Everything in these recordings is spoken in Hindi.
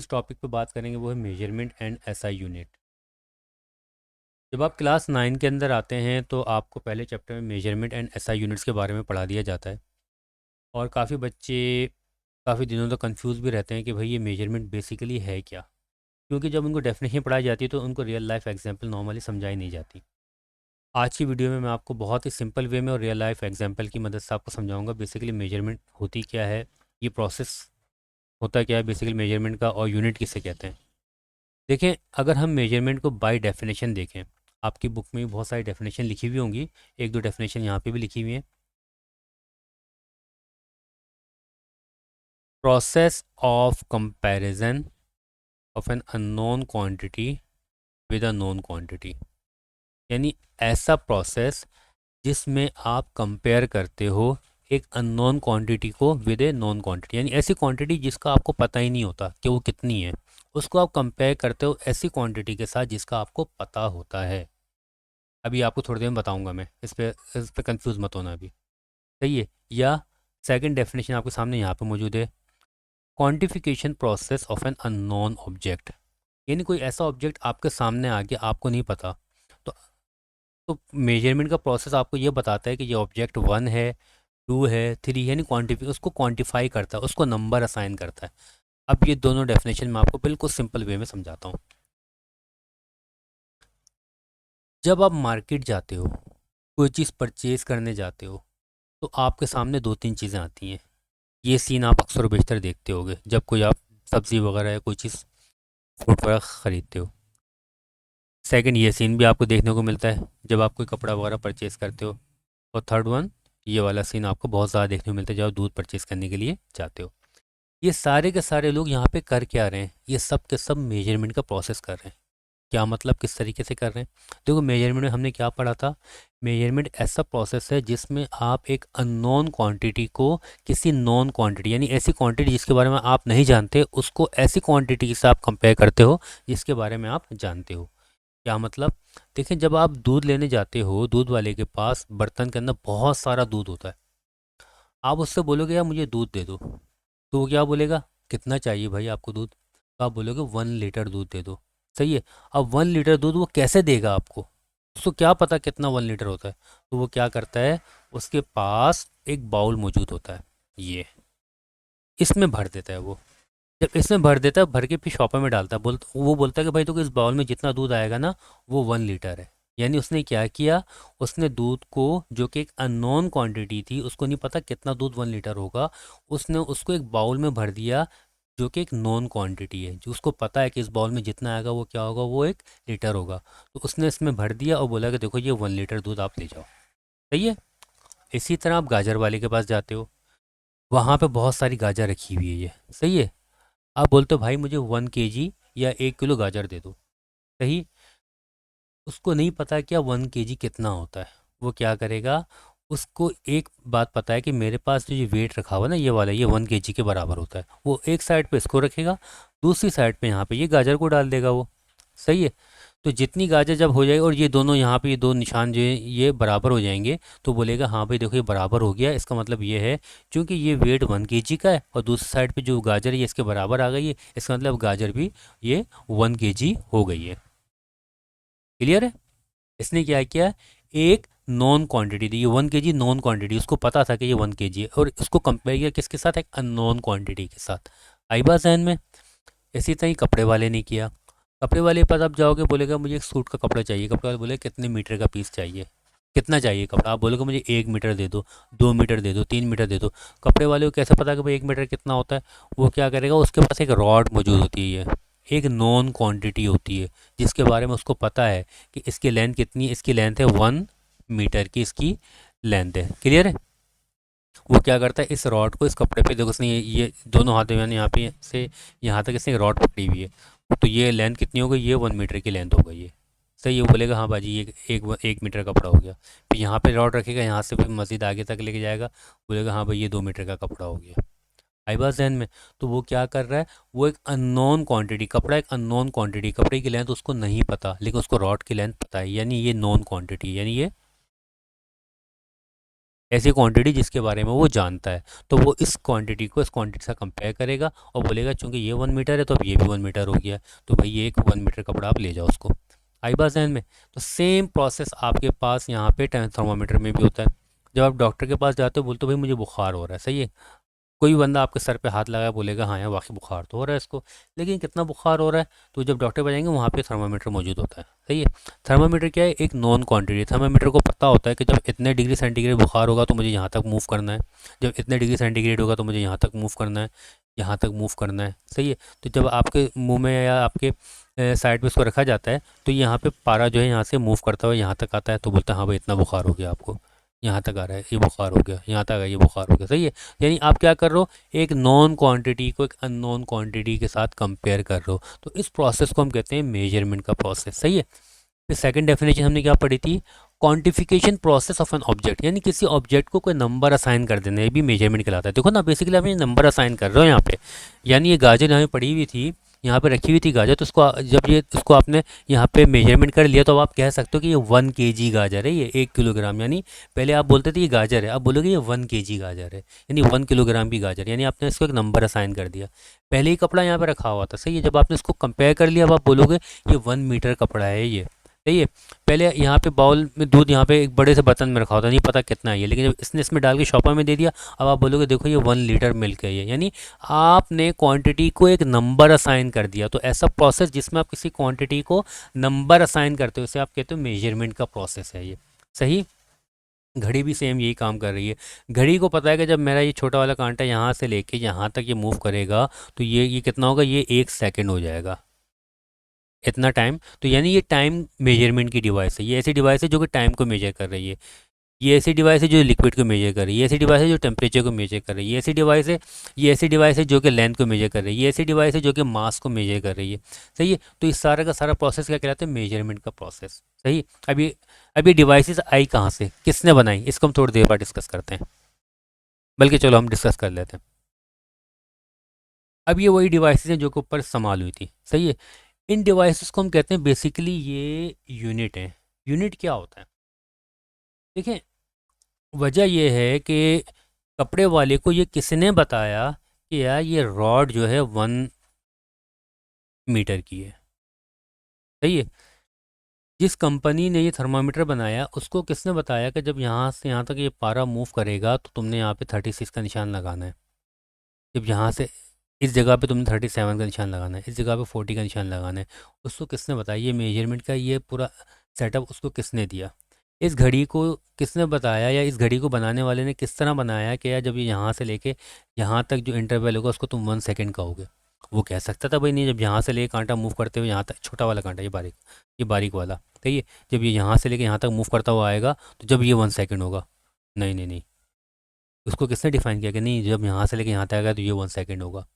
इस टॉपिक पे बात करेंगे वो है मेजरमेंट एंड एसआई यूनिट। जब आप क्लास 9 के अंदर आते हैं तो आपको पहले चैप्टर में मेजरमेंट एंड एसआई यूनिट्स के बारे में पढ़ा दिया जाता है। और काफ़ी बच्चे काफ़ी दिनों तक कंफ्यूज भी रहते हैं कि भाई ये मेजरमेंट बेसिकली है क्या, क्योंकि जब उनको डेफिनेशन पढ़ाई जाती है तो उनको रियल लाइफ एग्जांपल नॉर्मली समझाई नहीं जाती। आज की वीडियो में मैं आपको बहुत ही सिंपल वे में और रियल लाइफ एग्जांपल की मदद से आपको समझाऊंगा बेसिकली मेजरमेंट होती क्या है, ये प्रोसेस होता क्या है बेसिकली मेजरमेंट का, और यूनिट किसे कहते हैं। देखें, अगर हम मेजरमेंट को बाय डेफिनेशन देखें, आपकी बुक में भी बहुत सारी डेफिनेशन लिखी हुई होंगी, एक दो डेफिनेशन यहाँ पे भी लिखी हुई है। Process of comparison of an unknown quantity with a known quantity, यानी ऐसा प्रोसेस जिसमें आप कंपेयर करते हो एक अननोन क्वांटिटी को विद ए नोन क्वांटिटी, यानी ऐसी क्वांटिटी जिसका आपको पता ही नहीं होता कि वो कितनी है, उसको आप कंपेयर करते हो ऐसी क्वांटिटी के साथ जिसका आपको पता होता है। अभी आपको थोड़ी देर में बताऊंगा मैं, इस पे कंफ्यूज मत होना अभी। सही है। या सेकंड डेफिनेशन आपके सामने यहाँ पे मौजूद है, quantification process of an unknown object, यानी कोई ऐसा ऑब्जेक्ट आपके सामने आ गया, आपको नहीं पता, तो मेजरमेंट का प्रोसेस आपको ये बताता है कि ये ऑब्जेक्ट 1 है, 2 है, 3, यानी क्वांटिफी उसको क्वांटिफाई करता है, उसको नंबर असाइन करता है। अब ये दोनों डेफिनेशन मैं आपको बिल्कुल सिंपल वे में समझाता हूँ। जब आप मार्केट जाते हो, कोई चीज़ परचेज करने जाते हो, तो आपके सामने दो तीन चीज़ें आती हैं। ये सीन आप अक्सर और बेशतर देखते होगे जब कोई आप सब्ज़ी वगैरह या कोई चीज़ फ्रूट वगैरह ख़रीदते हो। सेकंड, ये सीन भी आपको देखने को मिलता है जब आप कोई कपड़ा वगैरह परचेज़ करते हो। और थर्ड वन, ये वाला सीन आपको बहुत ज़्यादा देखने को मिलता है जब आप दूध परचेज़ करने के लिए जाते हो। ये सारे के सारे लोग यहाँ पे कर क्या रहे हैं, ये सब के सब मेजरमेंट का प्रोसेस कर रहे हैं। क्या मतलब, किस तरीके से कर रहे हैं? देखो, मेजरमेंट में हमने क्या पढ़ा था, मेजरमेंट ऐसा प्रोसेस है जिसमें आप एक अननोन क्वांटिटी को किसी नॉन क्वांटिटी, यानी ऐसी क्वांटिटी जिसके बारे में आप नहीं जानते, उसको ऐसी क्वांटिटी से आप कंपेयर करते हो जिसके बारे में आप जानते हो। क्या मतलब, देखिए, जब आप दूध लेने जाते हो, दूध वाले के पास बर्तन के अंदर बहुत सारा दूध होता है। आप उससे बोलोगे यार मुझे दूध दे दो, तो वो क्या बोलेगा, कितना चाहिए भाई आपको दूध? तो आप बोलोगे 1 लीटर दूध दे दो। सही है। अब 1 लीटर दूध वो कैसे देगा आपको? उसको क्या पता कितना 1 लीटर होता है? तो वो क्या करता है, उसके पास एक बाउल मौजूद होता है, ये इसमें भर देता है वो। जब इसमें भर देता है, भर के फिर शॉपर में डालता है, वो बोलता है कि भाई तो इस बाउल में जितना दूध आएगा ना, वो 1 लीटर है। यानी उसने क्या किया, उसने दूध को, जो कि एक अननोन क्वांटिटी थी, उसको नहीं पता कितना दूध 1 लीटर होगा, उसने उसको एक बाउल में भर दिया जो कि एक नॉन क्वांटिटी है, जो उसको पता है कि इस बाउल में जितना आएगा वो क्या होगा, वो 1 लीटर होगा। तो उसने इसमें भर दिया और बोला कि देखो ये 1 लीटर दूध आप ले जाओ। सही है। इसी तरह आप गाजर वाले के पास जाते हो, वहाँ पे बहुत सारी गाजर रखी हुई है, ये सही है। आप बोलते हो भाई मुझे 1 kg या 1 किलो गाजर दे दो। सही। उसको नहीं पता क्या 1 kg कितना होता है। वो क्या करेगा, उसको एक बात पता है कि मेरे पास जो ये वेट रखा हुआ है ना, ये वाला, ये 1 kg के बराबर होता है। वो एक साइड पे इसको रखेगा, दूसरी साइड पे यहाँ पे ये गाजर को डाल देगा वो। सही है। तो जितनी गाजर जब हो जाए और ये दोनों यहाँ पे, ये दो निशान जो है ये बराबर हो जाएंगे, तो बोलेगा हाँ भाई देखो ये बराबर हो गया। इसका मतलब ये है, क्योंकि ये वेट 1 kg का है और दूसरी साइड पे जो गाजर है ये इसके बराबर आ गई है, इसका मतलब गाजर भी ये 1 kg हो गई है। क्लियर है। इसने क्या किया, एक नॉन क्वांटिटी दी, ये 1 kg नॉन क्वांटिटी, उसको पता था कि ये 1 kg है, और इसको कंपेयर किया किसके साथ, एक अननोन क्वांटिटी के साथ। आई बात जहन में। इसी तरह ही कपड़े वाले ने किया। कपड़े वाले के पास आप जाओगे, बोलेगा मुझे एक सूट का कपड़ा चाहिए। कपड़े वाले बोले कितने मीटर का पीस चाहिए, कितना चाहिए कपड़ा? आप बोलोगे मुझे 1 मीटर दे दो, 2 मीटर दे दो, 3 मीटर दे दो। कपड़े वाले को कैसे पता कि भाई 1 मीटर कितना होता है? वो क्या करेगा, उसके पास एक रॉड मौजूद होती है, एक नॉन क्वांटिटी होती है जिसके बारे में उसको पता है कि इसकी लेंथ कितनी है। इसकी लेंथ है 1 मीटर की, इसकी लेंथ है। क्लियर है। वो क्या करता है, इस रॉड को इस कपड़े पे, देखो उसने ये दोनों हाथों में यहाँ पे से यहाँ तक इसने रॉड पकड़ी हुई है। तो ये लेंथ कितनी हो गई, ये 1 मीटर की लेंथ हो गई है। सही है। वो बोलेगा हाँ बाजी ये 1 मीटर का कपड़ा हो गया। फिर यहाँ पे रॉड रखेगा, यहाँ से फिर मज़ीद आगे तक लेके जाएगा, बोलेगा हाँ भाई ये 2 मीटर का कपड़ा हो गया। आई बात जहन में। तो वो क्या कर रहा है, वो एक अननोन क्वांटिटी, कपड़ा एक अननोन क्वांटिटी, कपड़े की लेंथ उसको नहीं पता लेकिन उसको रॉड की लेंथ पता है, यानी ये नॉन क्वांटिटी, यानी ये ऐसी क्वांटिटी जिसके बारे में वो जानता है। तो वो इस क्वांटिटी को इस क्वांटिटी से कंपेयर करेगा और बोलेगा चूंकि ये 1 मीटर है तो अब ये भी 1 मीटर हो गया, तो भाई ये एक 1 मीटर कपड़ा आप ले जाओ उसको। आई बात जहन में? तो सेम प्रोसेस आपके पास यहाँ पे थर्मामीटर में भी होता है। जब आप डॉक्टर के पास जाते हो, बोलते हो भाई मुझे बुखार हो रहा है, सही है। कोई भी बंदा आपके सर पे हाथ लगाया बोलेगा हाँ यार वाकई बुखार तो हो रहा है इसको, लेकिन कितना बुखार हो रहा है? तो जब डॉक्टर पे जाएंगे वहाँ पे थर्मामीटर मौजूद होता है, सही है। थर्मामीटर क्या है? एक नॉन क्वांटिटी। थर्मामीटर को पता होता है कि जब इतने डिग्री सेंटीग्रेड बुखार होगा तो मुझे यहाँ तक मूव करना है, जब इतने डिग्री सेंटीग्रेड होगा तो मुझे यहाँ तक मूव करना है, यहाँ तक मूव करना है, सही है। तो जब आपके मुंह में या आपके साइड पे उसको रखा जाता है तो यहाँ पे पारा जो है यहाँ से मूव करता हुआ यहाँ तक आता है, तो बोलता है हाँ भाई इतना बुखार हो गया आपको, यहाँ तक आ रहा है, ये बुखार हो गया, यहाँ तक आ गया, ये बुखार हो गया, सही है। यानी आप क्या कर रहे हो? एक नॉन क्वांटिटी को एक अननोन क्वांटिटी के साथ कंपेयर कर रहे हो। तो इस प्रोसेस को हम कहते हैं मेजरमेंट का प्रोसेस, सही है। फिर सेकंड डेफिनेशन हमने क्या पढ़ी थी? Quantification process of an object, यानी किसी ऑब्जेक्ट को कोई नंबर असाइन कर देना, ये भी मेजरमेंट कहलाता है। देखो ना, बेसिकली आप ये नंबर असाइन कर रहे हो यहाँ पे। यानी ये गाजर यहाँ पे पड़ी हुई थी, यहाँ पे रखी हुई थी गाजर, तो उसको जब ये उसको आपने यहाँ पे मेजरमेंट कर लिया तो अब आप कह सकते हो कि ये 1 kg गाजर है, ये 1 किलोग्राम। यानी पहले आप बोलते थे ये गाजर है, अब बोलोगे ये 1 kg गाजर है, यानी 1 किलोग्राम की गाजर, यानी आपने इसको एक नंबर असाइन कर दिया। पहले ही कपड़ा यहाँ पे रखा हुआ था, सही है। जब आपने इसको कंपेयर कर लिया अब आप बोलोगे ये 1 मीटर कपड़ा है ये, सही है। पहले यहाँ पे बाउल में दूध यहाँ पे एक बड़े से बर्तन में रखा होता, नहीं पता कितना है ये, लेकिन जब इसने इसमें डाल के शॉपर में दे दिया अब आप बोलोगे देखो ये 1 लीटर मिल्क है ये, यानी आपने क्वांटिटी को एक नंबर असाइन कर दिया। तो ऐसा प्रोसेस जिसमें आप किसी क्वांटिटी को नंबर असाइन करते हो उसे आप कहते हो मेजरमेंट का प्रोसेस है ये, सही। घड़ी भी सेम यही काम कर रही है। घड़ी को पता है कि जब मेरा ये छोटा वाला कांटा यहाँ से लेके यहाँ तक ये मूव करेगा तो ये कितना होगा, ये 1 सेकंड हो जाएगा, इतना टाइम। तो यानी ये टाइम मेजरमेंट की डिवाइस है, ये ऐसी डिवाइस है जो कि टाइम को मेजर कर रही है। ये ऐसी डिवाइस है जो लिक्विड को मेजर कर रही है, ये ऐसी डिवाइस है जो टेम्परेचर को मेजर कर रही है, ये ऐसी डिवाइस है, ये ऐसी डिवाइस है जो कि लेंथ को मेजर कर रही है, ये ऐसी डिवाइस है जो कि मास को मेजर कर रही है, सही है। तो इस सारा का सारा प्रोसेस क्या कहलाता है? मेजरमेंट का प्रोसेस, सही। अभी डिवाइसेस आई कहाँ से, किसने बनाई, इसको हम थोड़ी देर बाद डिस्कस करते हैं, बल्कि चलो हम डिस्कस कर लेते हैं। अब ये वही डिवाइसेस हैं जो कि ऊपर इस्तेमाल हुई थी, सही है। इन डिवाइसेस को हम कहते हैं बेसिकली ये यूनिट है। यूनिट क्या होता है? देखें, वजह यह है कि कपड़े वाले को ये किसने बताया कि यार ये रॉड जो है 1 मीटर की है, सही है। जिस कंपनी ने ये थर्मामीटर बनाया उसको किसने बताया कि जब यहाँ से यहाँ तक ये पारा मूव करेगा तो तुमने यहाँ पे 36 का निशान लगाना है, जब यहाँ से इस जगह पे तुमने 37 का निशान लगाना है, इस जगह पे 40 का निशान लगाना है। उसको किसने बताया? ये मेजरमेंट का ये पूरा सेटअप उसको किसने दिया? इस घड़ी को किसने बताया, या इस घड़ी को बनाने वाले ने किस तरह बनाया कि यार जब ये यहाँ से लेके यहाँ तक जो इंटरवल होगा उसको तुम 1 सेकंड कहोगे? वो कह सकता था भाई नहीं, जब यहाँ से लेके कांटा मूव करते हुए यहाँ तक, छोटा वाला कांटा, ये बारीक वाला, सही है। जब ये यहाँ से लेके यहाँ तक मूव करता हुआ आएगा तो जब ये 1 सेकंड होगा। नहीं नहीं नहीं, उसको किसने डिफाइन किया कि नहीं जब यहाँ से लेके यहाँ तक आएगा तो ये 1 सेकंड होगा?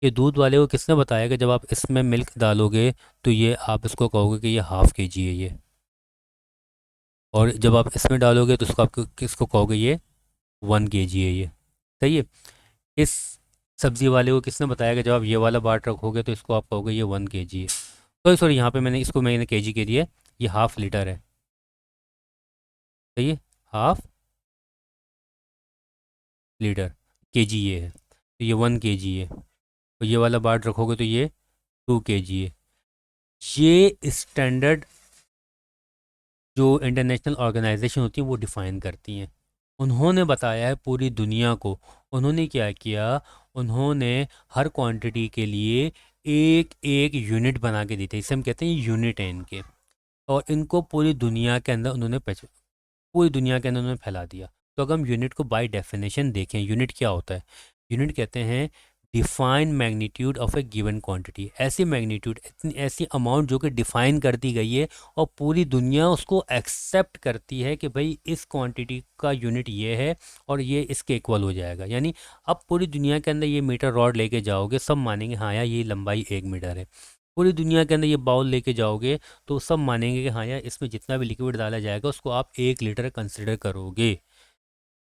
ये दूध वाले को किसने बताया कि जब आप इसमें मिल्क डालोगे तो ये आप इसको कहोगे कि ये 1/2 kg है ये, और जब आप इसमें डालोगे तो उसको आप किसको कहोगे, ये 1 kg है ये, सही है। इस सब्ज़ी वाले को किसने बताया कि जब आप ये वाला बाट रखोगे तो इसको आप कहोगे ये 1 kg है। सॉरी सॉरी, यहाँ पे मैंने केजी के दिए, ये 1/2 लीटर है, सही है। 1/2 लीटर, केजी ये है, तो ये 1 kg है। और ये वाला बाट रखोगे तो ये 2 kg है। ये स्टैंडर्ड जो इंटरनेशनल ऑर्गेनाइजेशन होती है वो डिफ़ाइन करती हैं। उन्होंने बताया है पूरी दुनिया को। उन्होंने क्या किया? उन्होंने हर क्वांटिटी के लिए एक एक यूनिट बना के दी थी, इसे हम कहते हैं यूनिट है इनके। और इनको पूरी दुनिया के अंदर पूरी दुनिया के अंदर उन्होंने फैला दिया। तो अगर हम यूनिट को बाय डेफिनेशन देखें, यूनिट क्या होता है? यूनिट कहते हैं define magnitude of A given quantity, ऐसी मैग्नीट्यूड, इतनी ऐसी अमाउंट जो कि डिफाइन कर दी गई है और पूरी दुनिया उसको एक्सेप्ट करती है कि भाई इस क्वांटिटी का यूनिट ये है और ये इसके इक्वल हो जाएगा। यानी अब पूरी दुनिया के अंदर ये मीटर रॉड लेके जाओगे, सब मानेंगे हाँ यार ये लंबाई 1 मीटर है। पूरी दुनिया के अंदर ये बाउल लेके जाओगे तो सब मानेंगे कि हाँ यार इसमें जितना भी लिक्विड डाला जाएगा उसको आप 1 लीटर कंसिडर करोगे।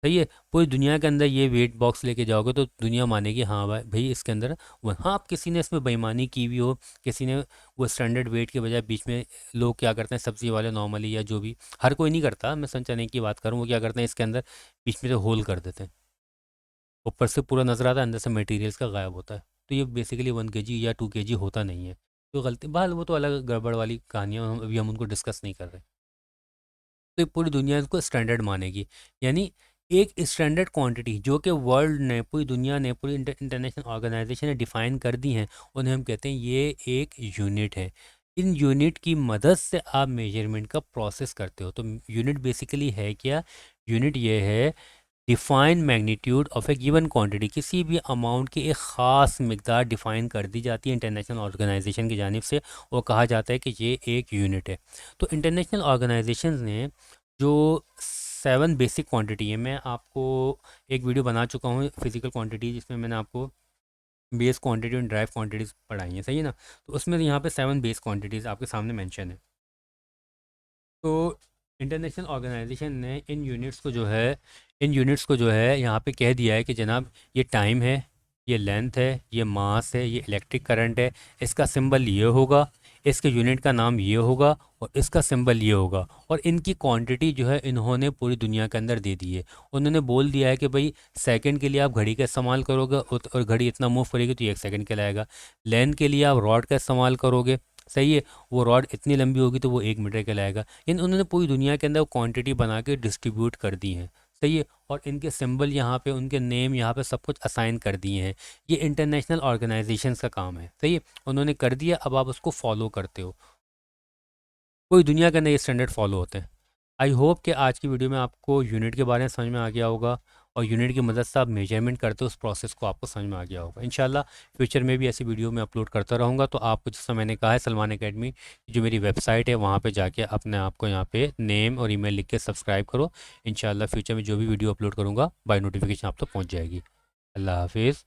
सही है। पूरी दुनिया के अंदर ये वेट बॉक्स लेके जाओगे तो दुनिया मानेगी हाँ भाई भाई इसके अंदर हाँ, आप किसी ने इसमें बेईमानी की भी हो, किसी ने वो स्टैंडर्ड वेट के बजाय बीच में, लोग क्या करते हैं सब्ज़ी वाले नॉर्मली या जो भी, हर कोई नहीं करता, मैं सन चने की बात करूँ, वो क्या करते हैं इसके अंदर बीच में से होल कर देते हैं, ऊपर से पूरा नज़र आता है, अंदर से मटेरियल्स का गायब होता है। तो ये बेसिकली 1 kg या 2 kg होता नहीं है। तो गलती बहरहाल वो तो अलग गड़बड़ वाली कहानियाँ, अभी हम उनको डिस्कस नहीं कर रहे। तो ये पूरी दुनिया इसको स्टैंडर्ड मानेगी, यानी एक स्टैंडर्ड क्वांटिटी जो कि वर्ल्ड ने, पूरी दुनिया ने, पूरी इंटरनेशनल ऑर्गेनाइजेशन ने डिफ़ाइन कर दी हैं, उन्हें हम कहते हैं ये एक यूनिट है। इन यूनिट की मदद से आप मेजरमेंट का प्रोसेस करते हो। तो यूनिट बेसिकली है क्या? यूनिट ये है define magnitude of A given quantity, किसी भी अमाउंट की एक ख़ास मकदार डिफ़ाइन कर दी जाती है इंटरनेशनल ऑर्गेनाइजेशन की जानिब से, और कहा जाता है कि ये एक यूनिट है। तो इंटरनेशनल ऑर्गेनाइजेशन ने जो 7 बेसिक क्वांटिटी है, मैं आपको एक वीडियो बना चुका हूँ फिजिकल क्वांटिटी, जिसमें मैंने आपको बेस क्वांटिटी और ड्राइव क्वांटिटीज़ पढ़ाई हैं, सही है ना? तो उसमें यहाँ पे 7 बेस क्वांटिटीज़ आपके सामने मेंशन है। तो इंटरनेशनल ऑर्गेनाइजेशन ने इन यूनिट्स को जो है यहाँ पे कह दिया है कि जनाब ये टाइम है, ये लेंथ है, ये मास है, ये इलेक्ट्रिक करंट है, इसका सिंबल ये होगा, इसके यूनिट का नाम ये होगा, और इसका सिंबल ये होगा, और इनकी क्वांटिटी जो है इन्होंने पूरी दुनिया के अंदर दे दी है। उन्होंने बोल दिया है कि भाई सेकंड के लिए आप घड़ी का इस्तेमाल करोगे और घड़ी इतना मूव करेगी तो ये 1 सेकंड कहलाएगा। लेंथ के लिए आप रॉड का इस्तेमाल करोगे, सही है, वो रॉड इतनी लंबी होगी तो वो 1 मीटर कहलाएगा। इन उन्होंने पूरी दुनिया के अंदर क्वांटिटी बना के डिस्ट्रीब्यूट कर दी हैं, सही है, और इनके सिंबल यहाँ पे, उनके नेम यहाँ पे सब कुछ असाइन कर दिए हैं। ये इंटरनेशनल ऑर्गेनाइजेशंस का काम है, सही है, उन्होंने कर दिया, अब आप उसको फॉलो करते हो। पूरी दुनिया के अंदर ये स्टैंडर्ड फॉलो होते हैं। आई होप कि आज की वीडियो में आपको यूनिट के बारे में समझ में आ गया होगा, और यूनिट की मदद से आप मेजरमेंट करते हो, उस प्रोसेस को आपको समझ में आ गया होगा। इंशाल्लाह फ्यूचर में भी ऐसी वीडियो मैं अपलोड करता रहूँगा। तो आपको, जैसा मैंने कहा है, सलमान एकेडमी जो मेरी वेबसाइट है, वहाँ पे जाके अपने आप को यहाँ पे नेम और ईमेल लिख के सब्सक्राइब करो। इंशाल्लाह फ्यूचर में जो भी वीडियो अपलोड करूँगा बाय नोटिफिकेशन आप तक पहुँच जाएगी। अल्लाह हाफिज़।